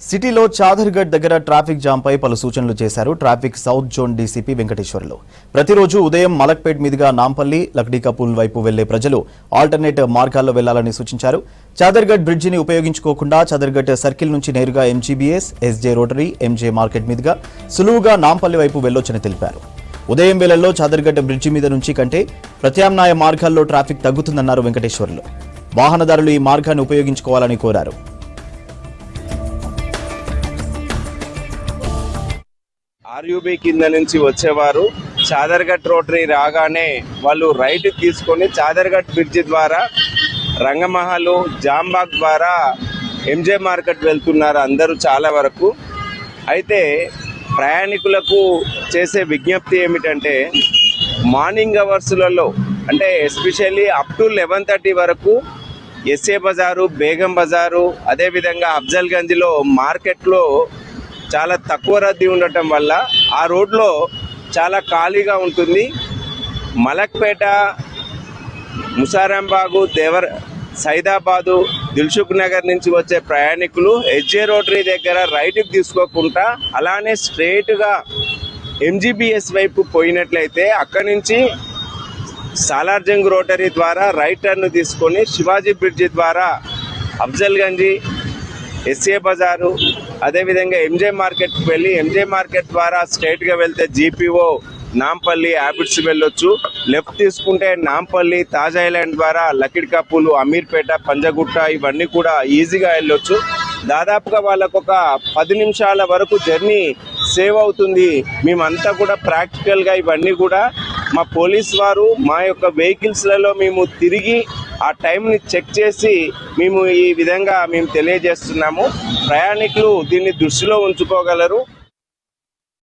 సిటీలో చాదర్గఢ్ దగ్గర ట్రాఫిక్ జాంపై పలు సూచనలు చేశారు traffic south zone DCP Venkateswarlu. ప్రతిరోజు ఉదయం మలక్పేట్ మీదుగా నాంపల్లి, లక్డీకపూల్ వైపు వెళ్లే ప్రజలు ఆల్టర్నేట్ మార్గాల్లో వెళ్లాలని సూచించారు. చాదర్గఢ్ బ్రిడ్జిని ఉపయోగించుకోకుండా చాదర్గఢ్ సర్కిల్ నుంచి నేరుగా MGBS, SJ rotary, MJ market మీదుగా సులువుగా నాంపల్లి వైపు వెళ్లొచ్చని తెలిపారు. ఉదయం వేళల్లో చాదర్గఢ్ బ్రిడ్జి మీద నుంచి కంటే ప్రత్యామ్నాయ మార్గాల్లో ట్రాఫిక్ తగ్గుతుందన్నారు వెంకటేశ్వర్లు. వాహనదారులు ఈ మార్గాన్ని ఉపయోగించుకోవాలని కోరారు. ఆర్యూబీ కింద నుంచి వచ్చేవారు చాదర్గఢ్ రోటరీ రాగానే వాళ్ళు రైట్ తీసుకొని చాదర్గఢ్ బ్రిడ్జి ద్వారా రంగమహల్, జాంబాగ్ ద్వారా ఎంజే మార్కెట్ వెళ్తున్నారు అందరూ చాలా వరకు. అయితే ప్రయాణికులకు చేసే విజ్ఞప్తి ఏమిటంటే మార్నింగ్ అవర్స్లలో అంటే ఎస్పెషల్లీ అప్ టు 11:30 వరకు ఎస్ఏ బజారు, బేగం బజారు, అదేవిధంగా అఫ్జల్గంజ్లో మార్కెట్లో చాలా తక్కువ రద్దీ ఉండటం వల్ల ఆ రోడ్లో చాలా ఖాళీగా ఉంటుంది. మలక్పేట, ముసారాంబాగు, సైదాబాదు, దిల్సుఖ్ నగర్ నుంచి వచ్చే ప్రయాణికులు ఎస్జే రోటరీ దగ్గర రైట్కి తీసుకోకుండా అలానే స్ట్రైట్గా ఎంజీబీఎస్ వైపు పోయినట్లయితే అక్కడి నుంచి సాలార్జంగ్ రోటరీ ద్వారా రైట్ టర్న్ తీసుకొని శివాజీ బ్రిడ్జి ద్వారా అఫ్జల్గంజ్, ఎస్ఏ బజారు, అదేవిధంగా ఎంజే మార్కెట్కి వెళ్ళి ఎంజే మార్కెట్ ద్వారా స్ట్రైట్గా వెళ్తే జీపీఓ, నాంపల్లి, హ్యాబిట్స్ వెళ్ళొచ్చు. లెఫ్ట్ తీసుకుంటే నాంపల్లి, తాజ్ ఐలాండ్ ద్వారా లకిడికపూలు, అమీర్పేట, పంజగుట్ట ఇవన్నీ కూడా ఈజీగా వెళ్ళొచ్చు. దాదాపుగా వాళ్ళకు ఒక 10 నిమిషాల వరకు జర్నీ సేవ్ అవుతుంది. మేమంతా కూడా ప్రాక్టికల్గా ఇవన్నీ కూడా మా పోలీస్ వారు మా యొక్క వెహికల్స్లలో మేము తిరిగి ఆ టైంని చెక్ చేసి మేము ఈ విధంగా తెలియజేస్తున్నాము. ప్రయాణికులు దీన్ని దృష్టిలో ఉంచుకోగలరు.